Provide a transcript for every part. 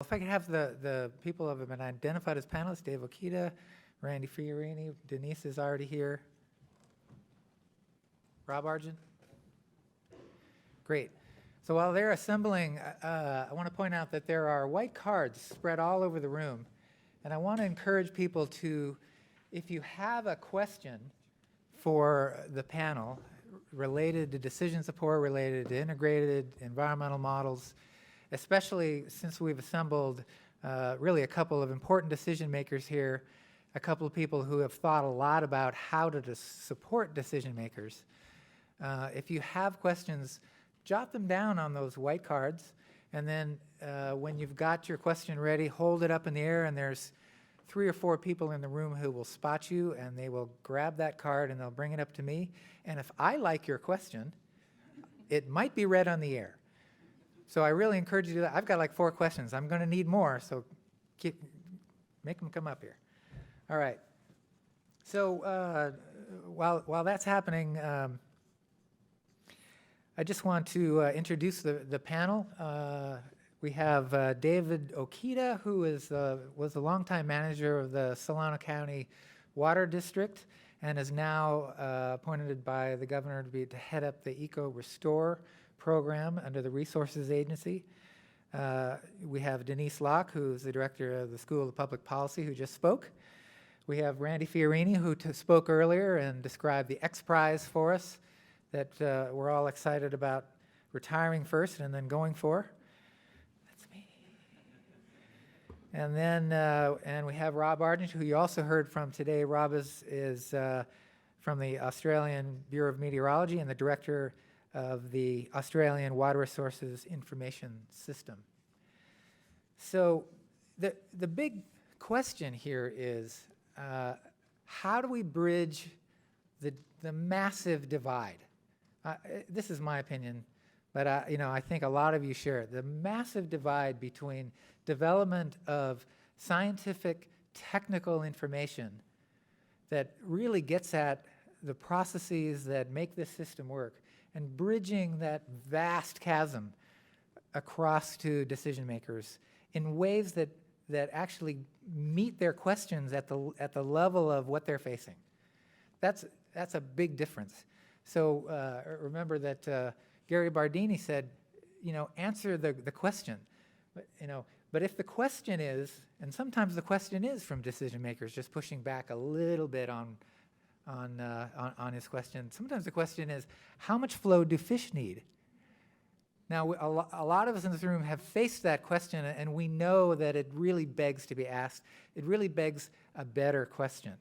If I could have the people who have been identified as panelists, Dave Okita, Randy Fiorini, Denise is already here. Rob Argent? Great. So while they're assembling, I want to point out that there are white cards spread all over the room. And I want to encourage people to, if you have a question for the panel related to decision support, related to integrated environmental models, especially since we've assembled really a couple of important decision makers here, a couple of people who have thought a lot about how to support decision makers. If you have questions, jot them down on those white cards, and then when you've got your question ready, hold it up in the air, and there's 3 or 4 people in the room who will spot you, and they will grab that card and they'll bring it up to me. And if I like your question, it might be read on the air. So I really encourage you to do that. I've got like 4 questions. I'm going to need more, so make them come up here. All right. So while that's happening, I just want to introduce the panel. We have David Okita, who was a longtime manager of the Solano County Water District and is now appointed by the governor to head up the Eco Restore program under the Resources Agency. We have Denise Lach, who's the director of the School of Public Policy, who just spoke. We have Randy Fiorini, who spoke earlier and described the X Prize for us that we're all excited about retiring first and then going for. That's me. And then and we have Rob Argent, who you also heard from today. Rob is from the Australian Bureau of Meteorology and the director of the Australian Water Resources Information System. So the big question here is how do we bridge the massive divide? This is my opinion, but I think a lot of you share it. The massive divide between development of scientific, technical information that really gets at the processes that make this system work and bridging that vast chasm across to decision makers in ways that actually meet their questions at the level of what they're facing. That's a big difference. So remember that Gary Bardini said, answer the question. But if the question is, and sometimes the question is from decision makers just pushing back a little bit on his question. Sometimes the question is, how much flow do fish need? Now, a lot of us in this room have faced that question, and we know that it really begs to be asked. It really begs a better question.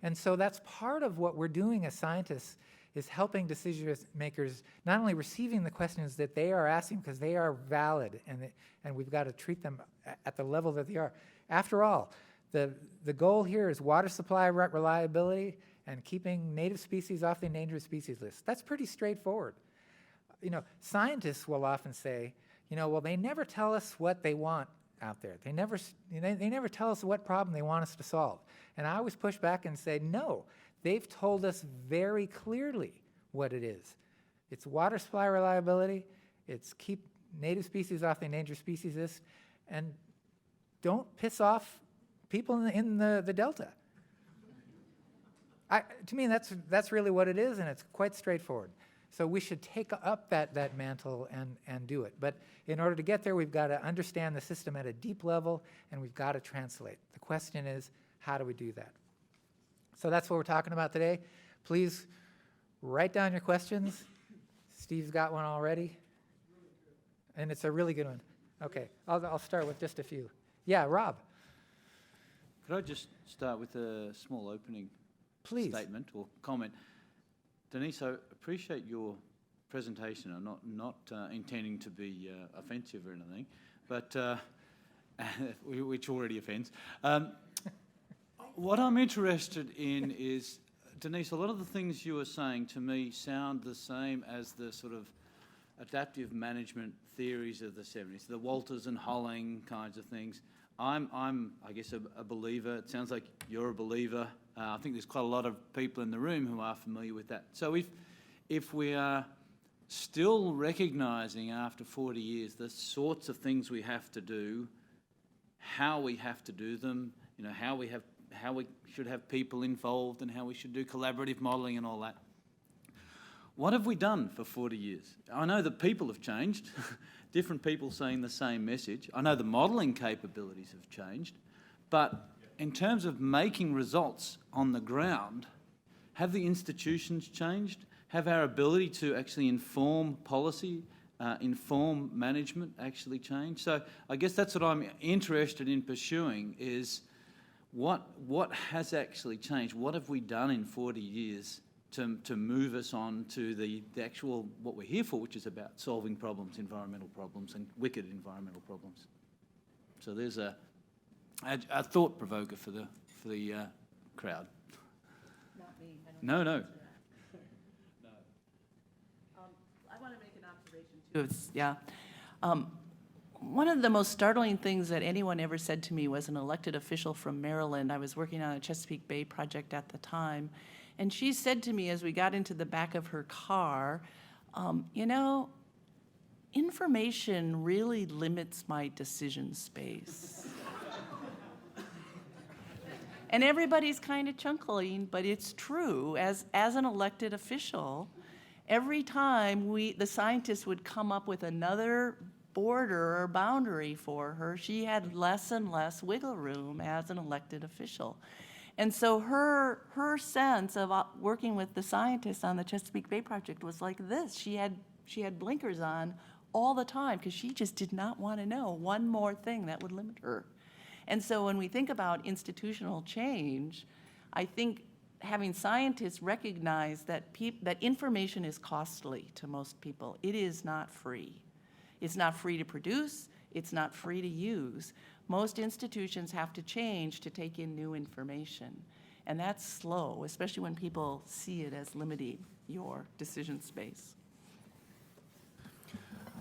And so that's part of what we're doing as scientists, is helping decision makers not only receiving the questions that they are asking because they are valid, and we've got to treat them at the level that they are. After all, the goal here is water supply reliability and keeping native species off the endangered species list. That's pretty straightforward. Scientists will often say, well, they never tell us what they want out there. They never tell us what problem they want us to solve. And I always push back and say, no, they've told us very clearly what it is. It's water supply reliability, it's keep native species off the endangered species list, and don't piss off people in the Delta. To me, that's really what it is, and it's quite straightforward. So we should take up that mantle and do it. But in order to get there, we've got to understand the system at a deep level, and we've got to translate. The question is, how do we do that? So that's what we're talking about today. Please write down your questions. Steve's got one already. And it's a really good one. Okay, I'll start with just a few. Yeah, Rob. Could I just start with a small opening statement or comment? Denise, I appreciate your presentation. I'm not intending to be offensive or anything, but which already offends. What I'm interested in is, Denise, a lot of the things you were saying to me sound the same as the sort of adaptive management theories of the 70s, the Walters and Holling kinds of things. I'm I guess, a believer. It sounds like you're a believer. I think there's quite a lot of people in the room who are familiar with that. So if we are still recognising after 40 years the sorts of things we have to do how we have to do them, you know, how we should have people involved and how we should do collaborative modelling and all that. What have we done for 40 years? I know that people have changed, different people saying the same message. I know the modelling capabilities have changed, but in terms of making results on the ground, have the institutions changed? Have our ability to actually inform policy, inform management actually changed? So I guess that's what I'm interested in pursuing is what has actually changed? What have we done in 40 years to move us on to the actual, what we're here for, which is about solving problems, environmental problems, and wicked environmental problems. So there's a thought provoker for the crowd. Not me. No. I want to make an observation too. One of the most startling things that anyone ever said to me was an elected official from Maryland. I was working on a Chesapeake Bay project at the time. And she said to me as we got into the back of her car, you know, information really limits my decision space. And everybody's kind of chuckling, but it's true. As an elected official, every time the scientists would come up with another border or boundary for her, she had less and less wiggle room as an elected official. And so her sense of working with the scientists on the Chesapeake Bay project was like this. She had blinkers on all the time because she just did not want to know one more thing that would limit her. And so when we think about institutional change, I think having scientists recognize that that information is costly to most people. It is not free. It's not free to produce. It's not free to use. Most institutions have to change to take in new information. And that's slow, especially when people see it as limiting your decision space.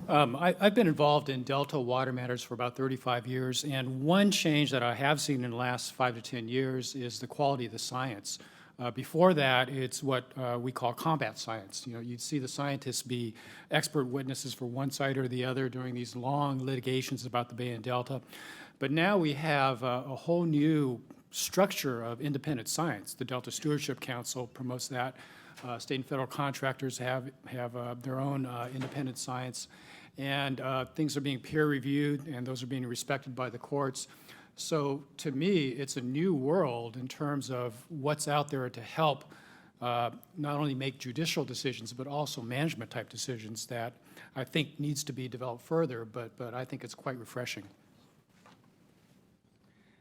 I've been involved in Delta water matters for about 35 years, and one change that I have seen in the last 5 to 10 years is the quality of the science. Before that, it's what we call combat science. You know, you'd see the scientists be expert witnesses for one side or the other during these long litigations about the Bay and Delta. But now we have a whole new structure of independent science. The Delta Stewardship Council promotes that. State and federal contractors have their own independent science. And things are being peer-reviewed, and those are being respected by the courts. So to me, it's a new world in terms of what's out there to help not only make judicial decisions, but also management-type decisions that I think needs to be developed further, but I think it's quite refreshing.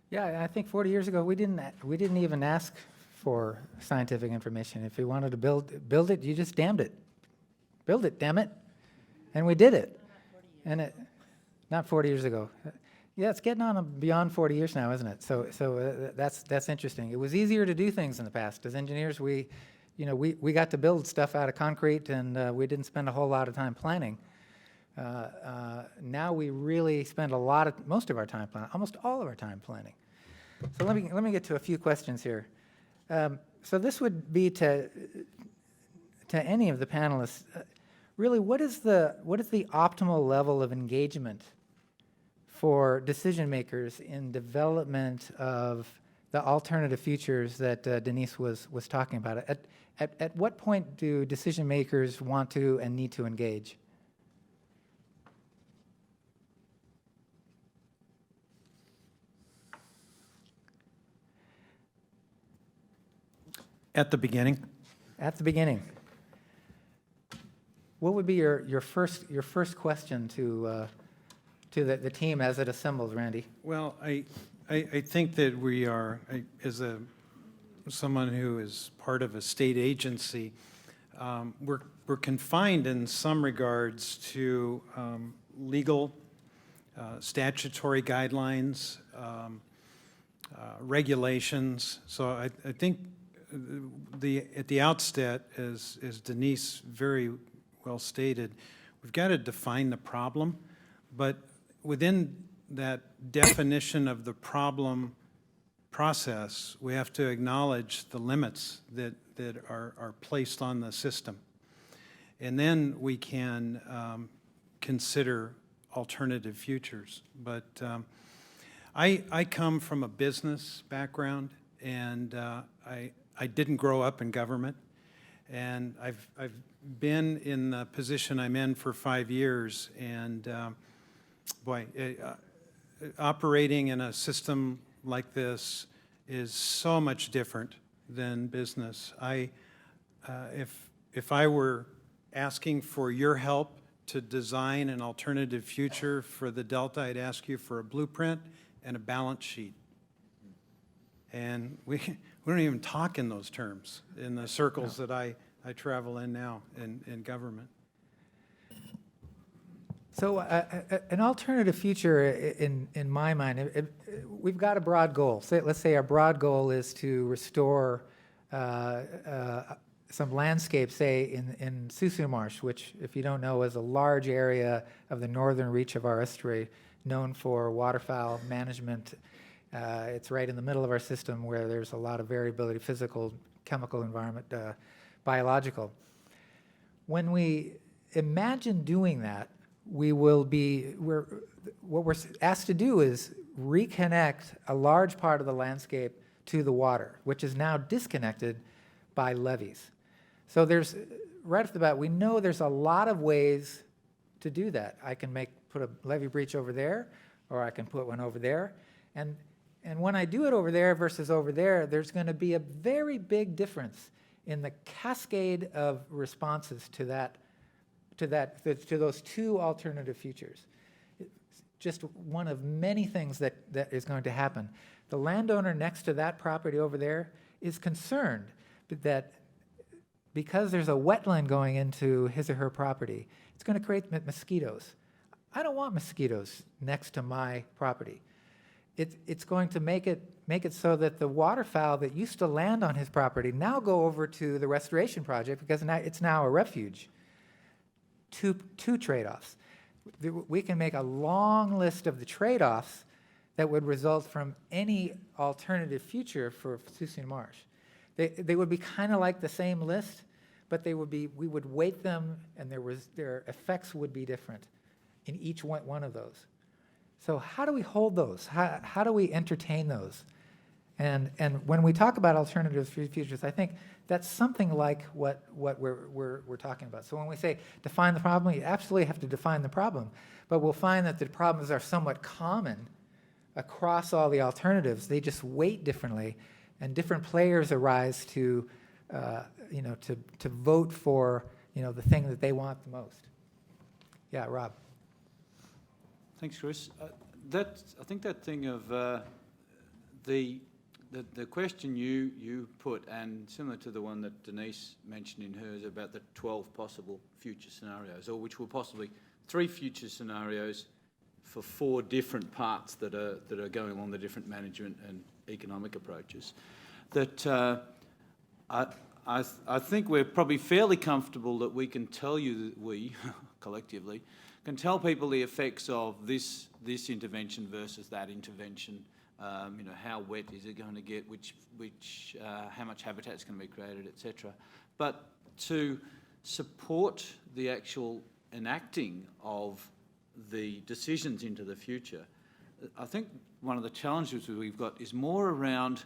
Yeah, I think 40 years ago, we didn't even ask for scientific information. If we wanted to build it, you just damned it. Build it, damn it. And we did it. And it, not 40 years ago. Yeah, it's getting on beyond 40 years now, isn't it? So that's interesting. It was easier to do things in the past. As engineers, we got to build stuff out of concrete, and we didn't spend a whole lot of time planning. Now we really spend most of our time planning, almost all of our time planning. So let me get to a few questions here. So this would be to any of the panelists. Really, what is the optimal level of engagement for decision makers in development of the alternative futures that Denise was talking about? At what point do decision makers want to and need to engage? At the beginning. At the beginning. What would be your first question to the team as it assembles, Randy? Well, I think that we are, as someone who is part of a state agency, we're confined in some regards to legal, statutory guidelines, regulations. So I think at the outset, as Denise very well stated, we've got to define the problem, but within that definition of the problem process, we have to acknowledge the limits that are placed on the system. And then we can consider alternative futures. But I come from a business background, and I didn't grow up in government. And I've been in the position I'm in for 5 years, and operating in a system like this is so much different than business. If I were asking for your help to design an alternative future for the Delta, I'd ask you for a blueprint and a balance sheet. And we don't even talk in those terms in the circles that I travel in now in government. So an alternative future, in my mind, we've got a broad goal. Let's say our broad goal is to restore some landscape, say in Susu Marsh, which, if you don't know, is a large area of the northern reach of our estuary known for waterfowl management. It's right in the middle of our system where there's a lot of variability, physical, chemical environment, biological. When we imagine doing that, what we're asked to do is reconnect a large part of the landscape to the water, which is now disconnected by levees. So right off the bat, we know there's a lot of ways to do that. I can put a levee breach over there, or I can put one over there. And when I do it over there versus over there, there's going to be a very big difference in the cascade of responses to those two alternative futures. It's just one of many things that is going to happen. The landowner next to that property over there is concerned that because there's a wetland going into his or her property, it's going to create mosquitoes. I don't want mosquitoes next to my property. It's going to make it so that the waterfowl that used to land on his property now go over to the restoration project because it's now a refuge. Two trade-offs. We can make a long list of the trade-offs that would result from any alternative future for Susu Marsh. They would be kind of like the same list, but we would weight them, and their effects would be different in each one of those. So how do we hold those? How do we entertain those? And when we talk about alternative futures, I think that's something like what we're talking about. So when we say define the problem, you absolutely have to define the problem. But we'll find that the problems are somewhat common across all the alternatives. They just weight differently, and different players arise to vote for the thing that they want the most. Yeah, Rob. Thanks, Chris. I think that thing of the question you put, and similar to the one that Denise mentioned in hers about the 12 possible future scenarios, or which were possibly 3 future scenarios for 4 different parts that are going along the different management and economic approaches. That I think we're probably fairly comfortable that we can tell you that we collectively can tell people the effects of this intervention versus that intervention. How wet is it going to get, how much habitat is going to be created, etc. But to support the actual enacting of the decisions into the future, I think one of the challenges we've got is more around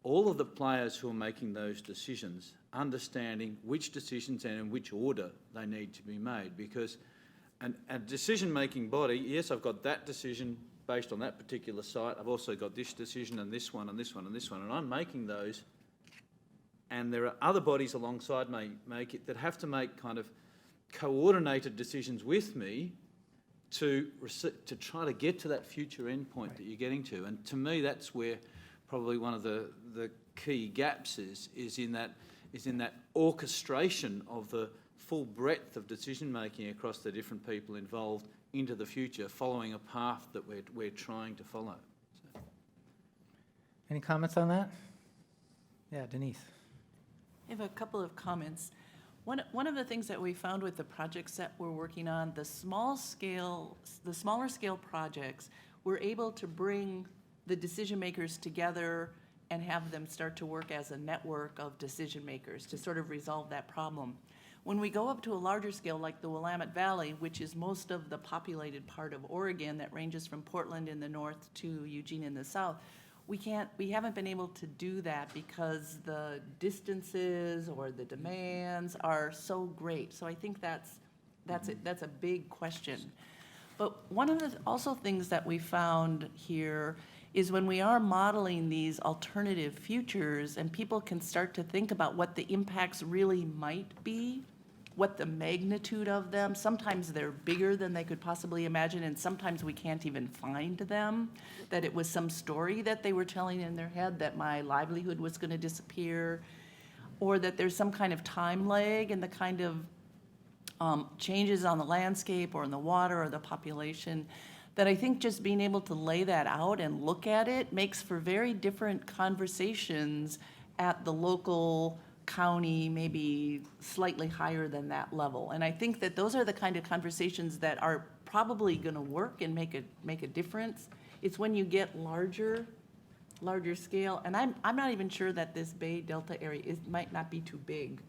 all of the players who are making those decisions understanding which decisions and in which order they need to be made, because a decision-making body, yes, I've got that decision based on that particular site. I've also got this decision and this one and this one and this one, and I'm making those. And there are other bodies alongside me that have to make kind of coordinated decisions with me to try to get to that future endpoint that you're getting to. And to me, that's where probably one of the key gaps is in that orchestration of the full breadth of decision making across the different people involved into the future, following a path that we're trying to follow. So. Any comments on that? Yeah, Denise. I have a couple of comments. One of the things that we found with the projects that we're working on, the smaller scale projects, we're able to bring the decision makers together and have them start to work as a network of decision makers to sort of resolve that problem. When we go up to a larger scale, like the Willamette Valley, which is most of the populated part of Oregon that ranges from Portland in the north to Eugene in the south, we haven't been able to do that because the distances or the demands are so great. So I think that's a big question. But one of the also things that we found here is when we are modeling these alternative futures and people can start to think about what the impacts really might be, what the magnitude of them, sometimes they're bigger than they could possibly imagine, and sometimes we can't even find them, that it was some story that they were telling in their head that my livelihood was going to disappear, or that there's some kind of time lag in the kind of changes on the landscape or in the water or the population, that I think just being able to lay that out and look at it makes for very different conversations at the local, county, maybe slightly higher than that level. And I think that those are the kind of conversations that are probably going to work and make a difference. It's when you get larger scale, and I'm not even sure that this Bay Delta area might not be too big,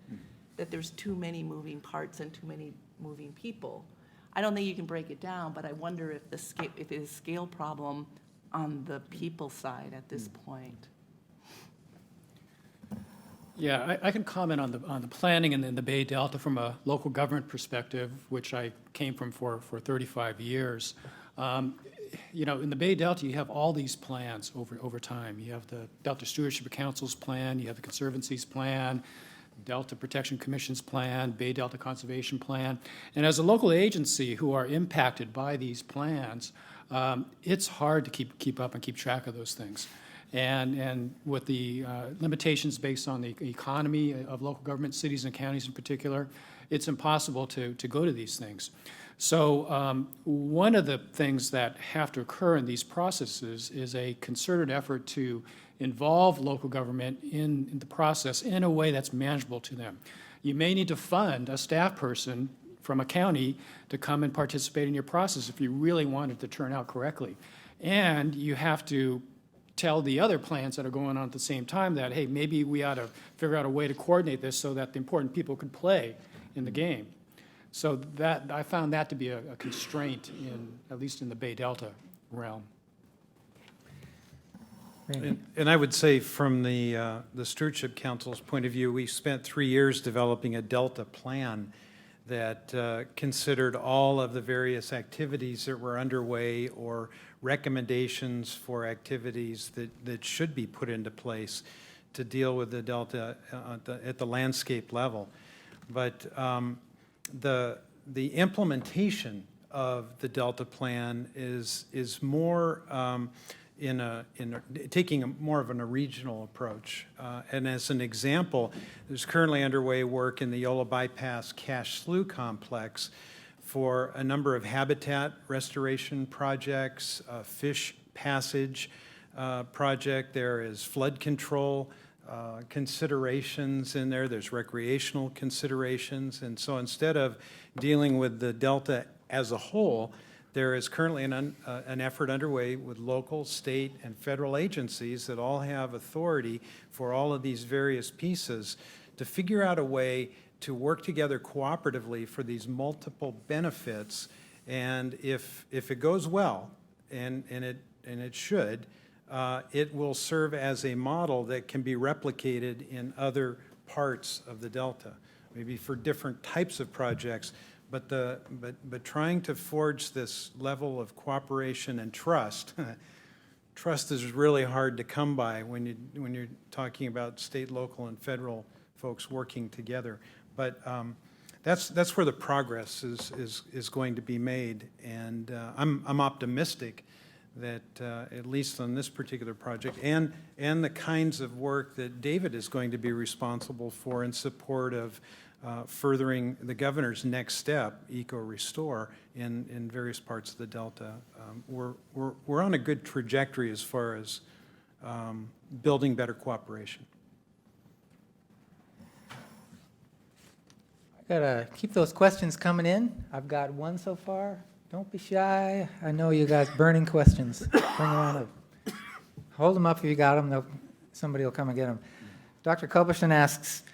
that there's too many moving parts and too many moving people. I don't think you can break it down, but I wonder if it is a scale problem on the people side at this point. Yeah, I can comment on the planning in the Bay Delta from a local government perspective, which I came from for 35 years. You know, in the Bay Delta, you have all these plans over time. You have the Delta Stewardship Council's plan, you have the Conservancy's plan, Delta Protection Commission's plan, Bay Delta Conservation Plan. And as a local agency who are impacted by these plans, it's hard to keep up and keep track of those things. And with the limitations based on the economy of local government, cities and counties in particular, it's impossible to go to these things. So one of the things that have to occur in these processes is a concerted effort to involve local government in the process in a way that's manageable to them. You may need to fund a staff person from a county to come and participate in your process if you really want it to turn out correctly. And you have to tell the other plans that are going on at the same time that, hey, maybe we ought to figure out a way to coordinate this so that the important people could play in the game. So that I found that to be a constraint at least in the Bay Delta realm. And I would say from the Stewardship Council's point of view, we spent 3 years developing a Delta plan that considered all of the various activities that were underway or recommendations for activities that should be put into place to deal with the Delta at the landscape level. But the implementation of the Delta plan is more taking more of a regional approach. And as an example, there's currently underway work in the Yola Bypass Cache Slough Complex for a number of habitat restoration projects, fish passage project. There is flood control considerations in there. There's recreational considerations. And so instead of dealing with the Delta as a whole, there is currently an effort underway with local, state, and federal agencies that all have authority for all of these various pieces to figure out a way to work together cooperatively for these multiple benefits. And if it goes well, and it should, it will serve as a model that can be replicated in other parts of the Delta, maybe for different types of projects. But trying to forge this level of cooperation and trust, trust is really hard to come by when you're talking about state, local, and federal folks working together. But that's where the progress is going to be made, and I'm optimistic that at least on this particular project and the kinds of work that David is going to be responsible for in support of furthering the governor's next step, Eco-Restore, in various parts of the Delta. We're on a good trajectory as far as building better cooperation. I gotta keep those questions coming in. I've got one so far. Don't be shy. I know you guys burning questions. Bring them on up. Hold them up if you got them. Somebody will come and get them. Dr. Culberson asks,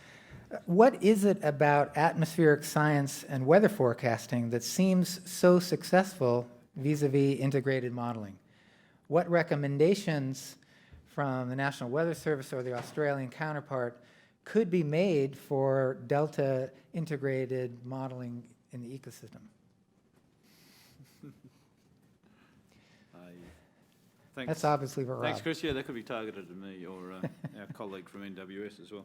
What is it about atmospheric science and weather forecasting that seems so successful vis-a-vis integrated modeling? What recommendations from the National Weather Service or the Australian counterpart could be made for delta integrated modeling in the ecosystem? That's obviously for Rob. Thanks, Chris. Yeah, that could be targeted to me or our colleague from NWS as well.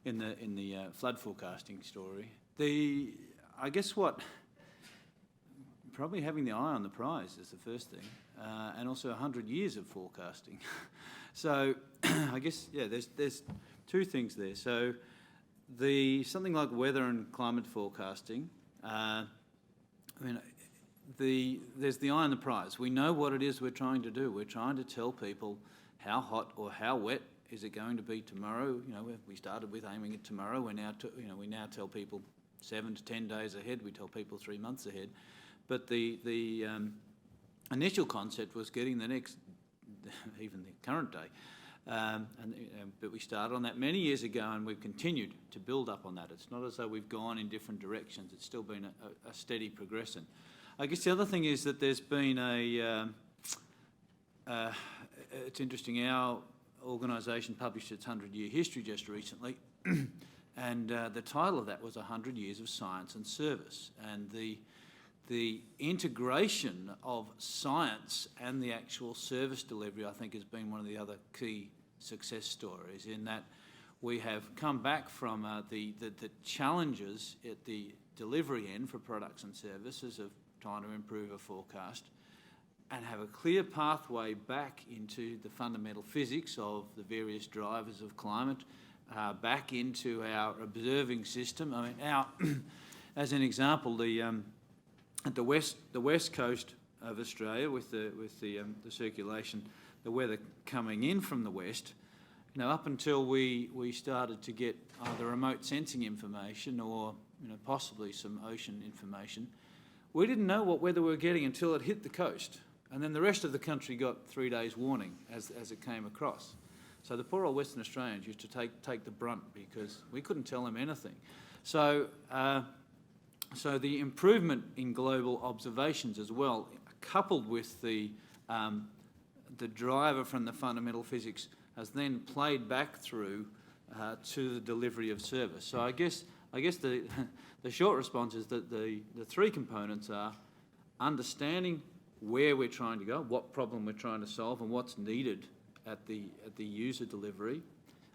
In the flood forecasting story, I guess what probably having the eye on the prize is the first thing, and also 100 years of forecasting. So I guess there's two things there. So something like weather and climate forecasting. There's the eye on the prize. We know what it is we're trying to do. We're trying to tell people how hot or how wet is it going to be tomorrow. We started with aiming at tomorrow. We now tell people 7 to 10 days ahead. We tell people 3 months ahead. But the initial concept was getting the next, even the current day. But we started on that many years ago, and we've continued to build up on that. It's not as though we've gone in different directions. It's still been a steady progression. I guess the other thing is that there's been it's interesting, our organisation published its 100-year history just recently, and the title of that was 100 Years of Science and Service. And the integration of science and the actual service delivery, I think, has been one of the other key success stories, in that we have come back from the challenges at the delivery end for products and services of trying to improve a forecast, and have a clear pathway back into the fundamental physics of the various drivers of climate, back into our observing system. I mean, as an example, at the west coast of Australia, with the circulation, the weather coming in from the west, up until we started to get either remote sensing information or possibly some ocean information, we didn't know what weather we were getting until it hit the coast. And then the rest of the country got 3 days warning as it came across. So the poor old Western Australians used to take the brunt because we couldn't tell them anything. So the improvement in global observations as well, coupled with the driver from the fundamental physics, has then played back through to the delivery of service. So I guess the short response is that the three components are understanding where we're trying to go, what problem we're trying to solve, and what's needed at the user delivery,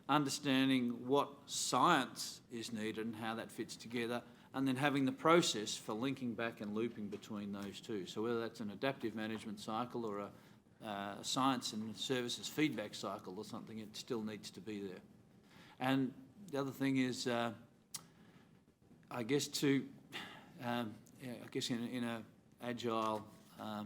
understanding what science is needed and how that fits together, and then having the process for linking back and looping between those two. So whether that's an adaptive management cycle or a science and services feedback cycle or something, it still needs to be there. And the other thing is, I guess in a agile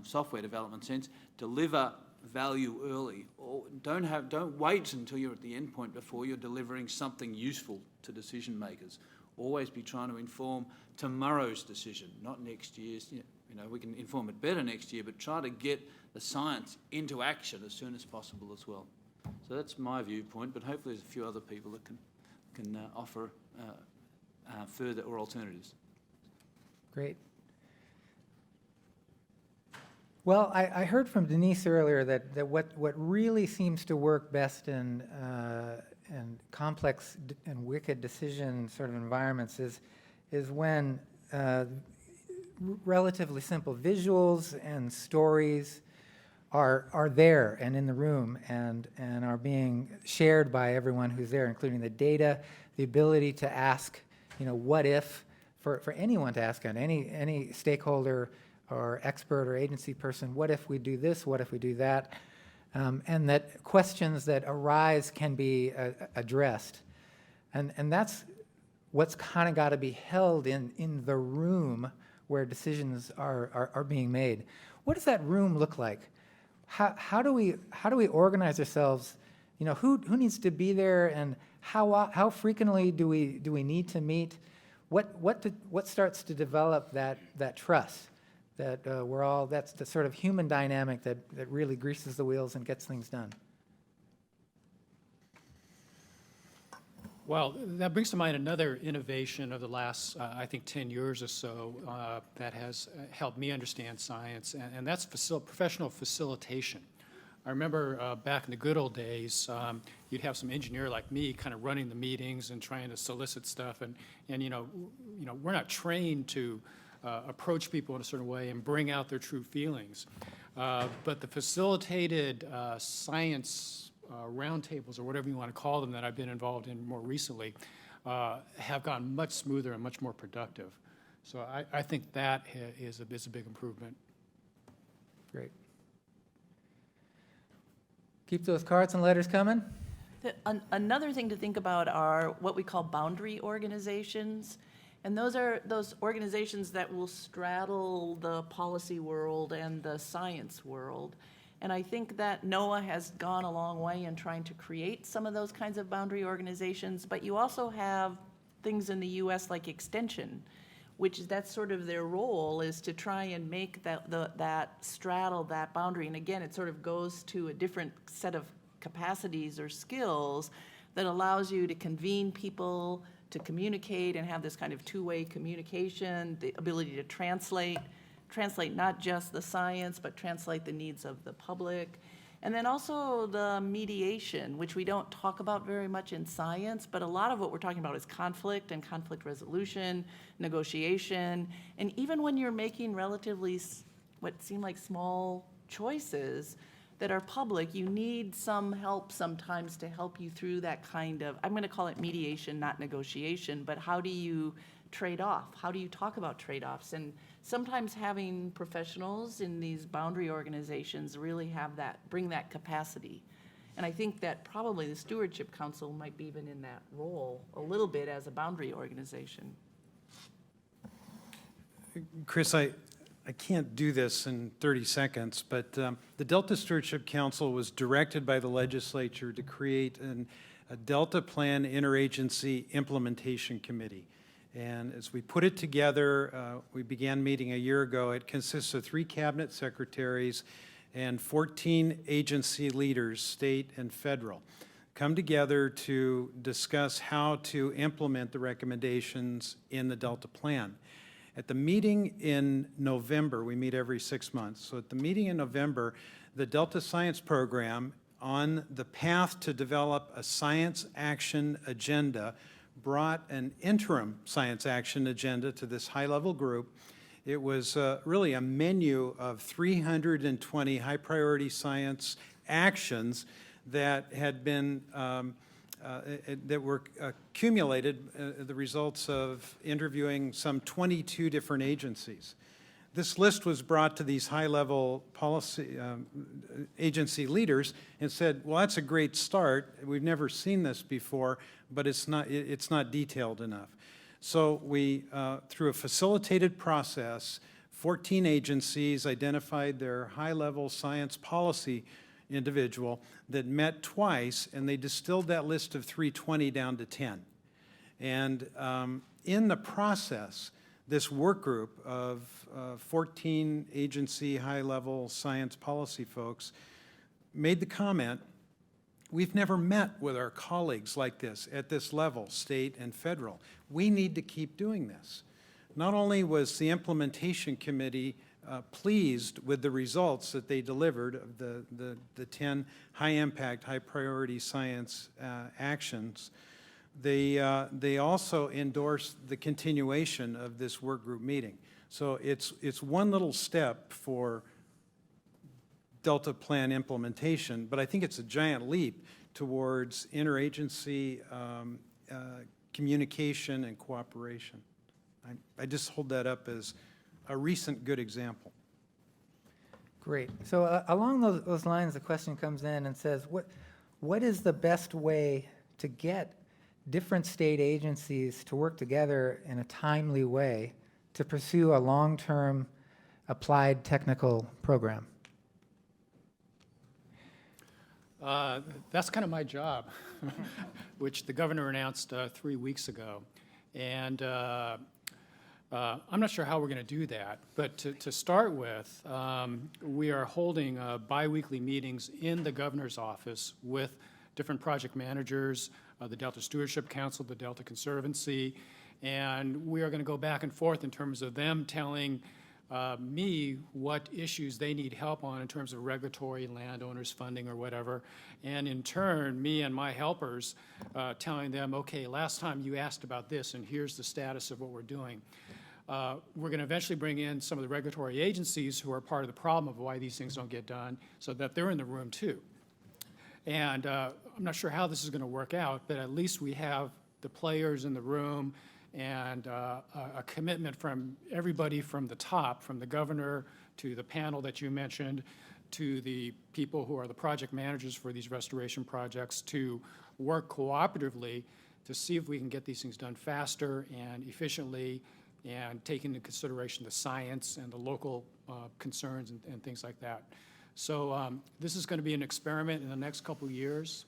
software development sense, deliver value early, or don't wait until you're at the end point before you're delivering something useful to decision makers. Always be trying to inform tomorrow's decision, not next year's. We can inform it better next year, but try to get the science into action as soon as possible as well. So that's my viewpoint, but hopefully there's a few other people that can offer further or alternatives. Great. Well, I heard from Denise earlier that what really seems to work best in complex and wicked decision sort of environments is when relatively simple visuals and stories are there and in the room and are being shared by everyone who's there, including the data, the ability to ask, what if, for anyone to ask on any stakeholder or expert or agency person, what if we do this, what if we do that, and that questions that arise can be addressed. And that's what's kind of got to be held in the room where decisions are being made. What does that room look like? How do we organize ourselves? Who needs to be there, and how frequently do we need to meet? What starts to develop that trust? That that's the sort of human dynamic that really greases the wheels and gets things done. Well, that brings to mind another innovation of the last, I think, 10 years or so that has helped me understand science, and that's professional facilitation. I remember back in the good old days, you'd have some engineer like me kind of running the meetings and trying to solicit stuff, and we're not trained to approach people in a certain way and bring out their true feelings. But the facilitated science roundtables, or whatever you want to call them, that I've been involved in more recently, have gotten much smoother and much more productive. So I think that is a big improvement. Great. Keep those cards and letters coming. Another thing to think about are what we call boundary organizations. And those are those organizations that will straddle the policy world and the science world. And I think that NOAA has gone a long way in trying to create some of those kinds of boundary organizations, but you also have things in the US like Extension, which that's sort of their role, is to try and make that straddle that boundary. And again, it sort of goes to a different set of capacities or skills that allows you to convene people, to communicate and have this kind of two-way communication, the ability to translate not just the science, but translate the needs of the public. And then also the mediation, which we don't talk about very much in science, but a lot of what we're talking about is conflict and conflict resolution, negotiation, and even when you're making relatively what seem like small choices that are public, you need some help sometimes to help you through that kind of, I'm going to call it mediation, not negotiation, but how do you trade off? How do you talk about trade-offs? And sometimes having professionals in these boundary organizations really have that, bring that capacity. And I think that probably the Stewardship Council might be even in that role a little bit as a boundary organization. Chris, I can't do this in 30 seconds, but the Delta Stewardship Council was directed by the legislature to create a Delta Plan Interagency Implementation Committee. And as we put it together, we began meeting a year ago. It consists of 3 cabinet secretaries and 14 agency leaders, state and federal, come together to discuss how to implement the recommendations in the Delta Plan. At the meeting in November, we meet every 6 months, so at the meeting in November, the Delta Science Program, on the path to develop a science action agenda, brought an interim science action agenda to this high-level group. It was really a menu of 320 high-priority science actions that had been that were accumulated, the results of interviewing some 22 different agencies. This list was brought to these high-level policy agency leaders and said, well, that's a great start. We've never seen this before, but it's not detailed enough. So we, through a facilitated process, 14 agencies identified their high-level science policy individual that met twice, and they distilled that list of 320 down to 10. And in the process, this work group of 14 agency high-level science policy folks made the comment, we've never met with our colleagues like this at this level, state and federal. We need to keep doing this. Not only was the implementation committee pleased with the results that they delivered of the 10 high-impact, high-priority science actions, they also endorsed the continuation of this work group meeting. So it's one little step for Delta Plan implementation, but I think it's a giant leap towards interagency communication and cooperation. I just hold that up as a recent good example. Great. So along those lines, the question comes in and says, what is the best way to get different state agencies to work together in a timely way to pursue a long-term applied technical program? That's kind of my job, which the governor announced 3 weeks ago. And I'm not sure how we're going to do that, but to start with, we are holding BiWeekly meetings in the governor's office with different project managers, the Delta Stewardship Council, the Delta Conservancy, and we are going to go back and forth in terms of them telling me what issues they need help on in terms of regulatory, landowners, funding, or whatever, and in turn, me and my helpers telling them, okay, last time you asked about this, and here's the status of what we're doing. We're going to eventually bring in some of the regulatory agencies who are part of the problem of why these things don't get done, so that they're in the room too. And I'm not sure how this is going to work out, but at least we have the players in the room and a commitment from everybody from the top, from the governor to the panel that you mentioned, to the people who are the project managers for these restoration projects, to work cooperatively to see if we can get these things done faster and efficiently, and take into consideration the science and the local concerns and things like that. So this is going to be an experiment in the next couple of years.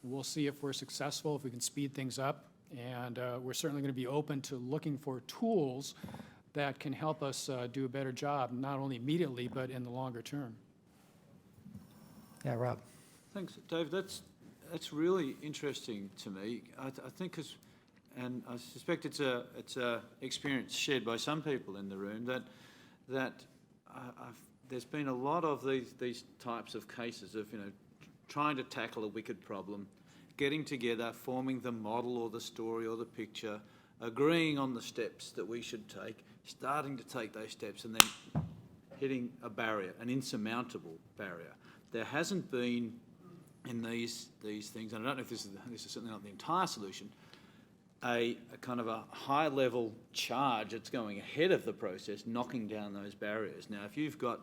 We'll see if we're successful, if we can speed things up. And we're certainly going to be open to looking for tools that can help us do a better job, not only immediately, but in the longer term. Yeah, Rob. Thanks, Dave. That's really interesting to me. I think, and I suspect it's a experience shared by some people in the room, that there's been a lot of these types of cases of, trying to tackle a wicked problem, getting together, forming the model or the story or the picture, agreeing on the steps that we should take, starting to take those steps, and then hitting a barrier, an insurmountable barrier. There hasn't been in these things, and I don't know if this is certainly not the entire solution, a kind of a high-level charge that's going ahead of the process, knocking down those barriers. Now, if you've got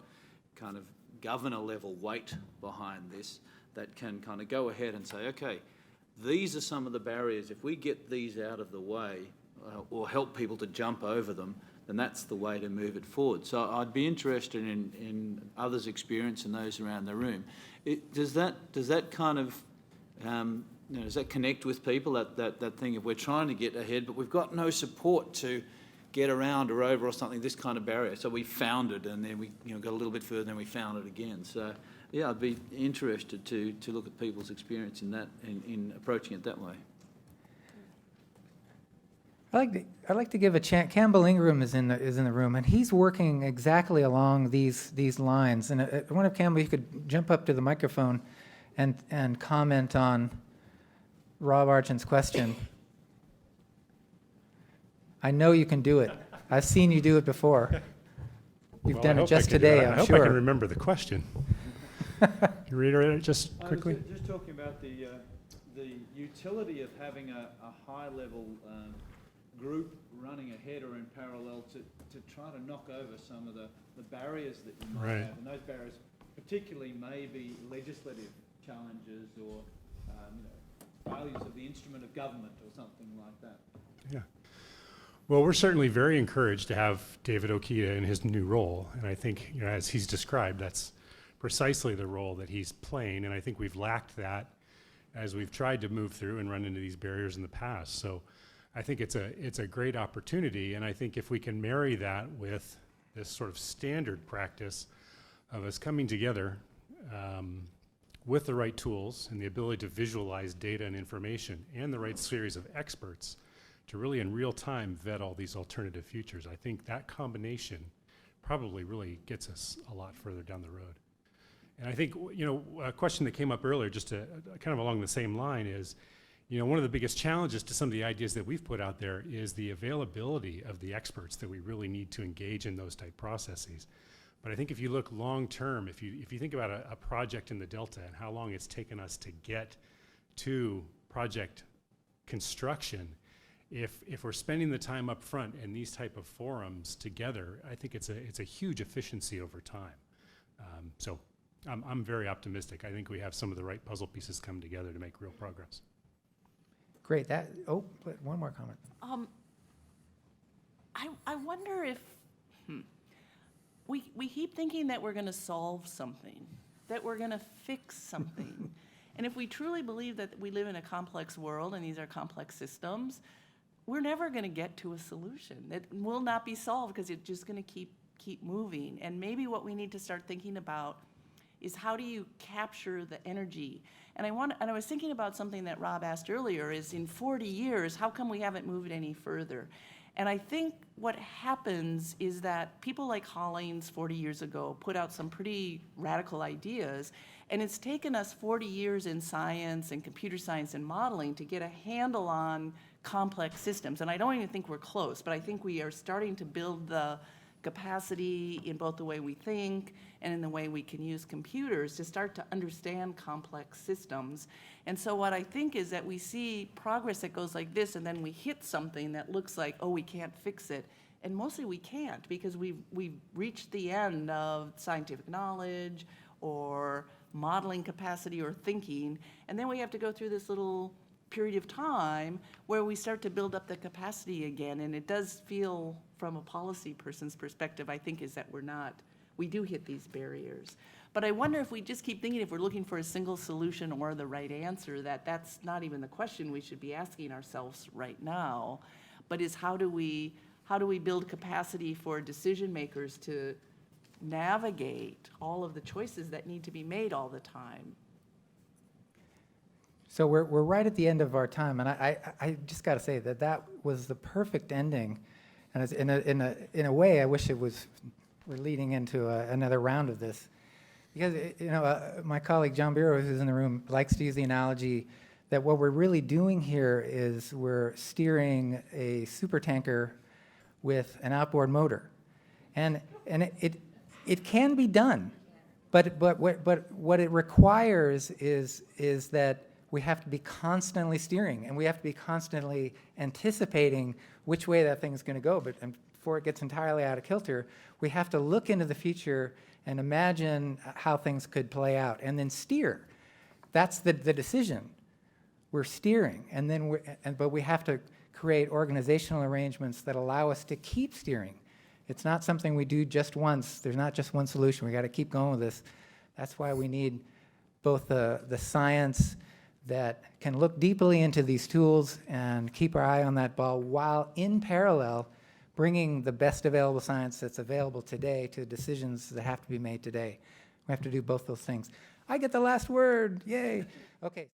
kind of governor-level weight behind this that can kind of go ahead and say, okay, these are some of the barriers. If we get these out of the way or help people to jump over them, then that's the way to move it forward. So I'd be interested in others' experience and those around the room. Does that kind of, does that connect with people, that thing if we're trying to get ahead, but we've got no support to get around or over or something, this kind of barrier. So we found it, and then we got a little bit further, and we found it again. So yeah, I'd be interested to look at people's experience in that, in approaching it that way. I'd like to give a chance. Campbell Ingram is in the room, and he's working exactly along these lines. And I wonder if Campbell, you could jump up to the microphone and comment on Rob Argent's question. I know you can do it. I've seen you do it before. You've done it just today, I'm I hope sure. I can remember the question. Can you reiterate it just quickly? I was just talking about the utility of having a high-level group running ahead or in parallel to try to knock over some of the barriers that you might have. And those barriers particularly may be legislative challenges or failures of the instrument of government or something like that. Yeah. Well, we're certainly very encouraged to have David Okita in his new role. And I think, as he's described, that's precisely the role that he's playing. And I think we've lacked that as we've tried to move through and run into these barriers in the past. So I think it's a great opportunity. And I think if we can marry that with this sort of standard practice of us coming together with the right tools and the ability to visualize data and information and the right series of experts to really in real time vet all these alternative futures, I think that combination probably really gets us a lot further down the road. And I think, a question that came up earlier, just to, kind of along the same line is, one of the biggest challenges to some of the ideas that we've put out there is the availability of the experts that we really need to engage in those type processes. But I think if you look long term, if you think about a project in the Delta and how long it's taken us to get to project construction, if we're spending the time up front in these type of forums together, I think it's a huge efficiency over time. So I'm very optimistic. I think we have some of the right puzzle pieces come together to make real progress. Great. One more comment. I wonder if we keep thinking that we're going to solve something, that we're going to fix something. And if we truly believe that we live in a complex world and these are complex systems, we're never going to get to a solution. It will not be solved because it's just going to keep moving. And maybe what we need to start thinking about is how do you capture the energy? And I was thinking about something that Rob asked earlier, is in 40 years, how come we haven't moved any further? And I think what happens is that people like Hollings 40 years ago put out some pretty radical ideas, and it's taken us 40 years in science and computer science and modeling to get a handle on complex systems. And I don't even think we're close, but I think we are starting to build the capacity in both the way we think and in the way we can use computers to start to understand complex systems. And so what I think is that we see progress that goes like this, and then we hit something that looks like, oh, we can't fix it. And mostly we can't, because we've reached the end of scientific knowledge or modeling capacity or thinking, and then we have to go through this little period of time where we start to build up the capacity again. And it does feel, from a policy person's perspective, I think, is that we do hit these barriers. But I wonder if we just keep thinking, if we're looking for a single solution or the right answer, that's not even the question we should be asking ourselves right now, but is how do we build capacity for decision makers to navigate all of the choices that need to be made all the time? So we're right at the end of our time, and I just got to say that was the perfect ending, and it's in a way I wish we're leading into another round of this, because my colleague John Biro, who's in the room, likes to use the analogy that what we're really doing here is we're steering a supertanker with an outboard motor, and it can be done, but what it requires is that we have to be constantly steering, and we have to be constantly anticipating which way that thing is going to go. But before it gets entirely out of kilter, we have to look into the future and imagine how things could play out, and then steer. That's the decision. We're steering, and then but we have to create organizational arrangements that allow us to keep steering. It's not something we do just once. There's not just one solution. We got to keep going with this. That's why we need both the science that can look deeply into these tools and keep our eye on that ball, while in parallel bringing the best available science that's available today to decisions that have to be made today. We have to do both those things. I get the last word. Yay. Okay.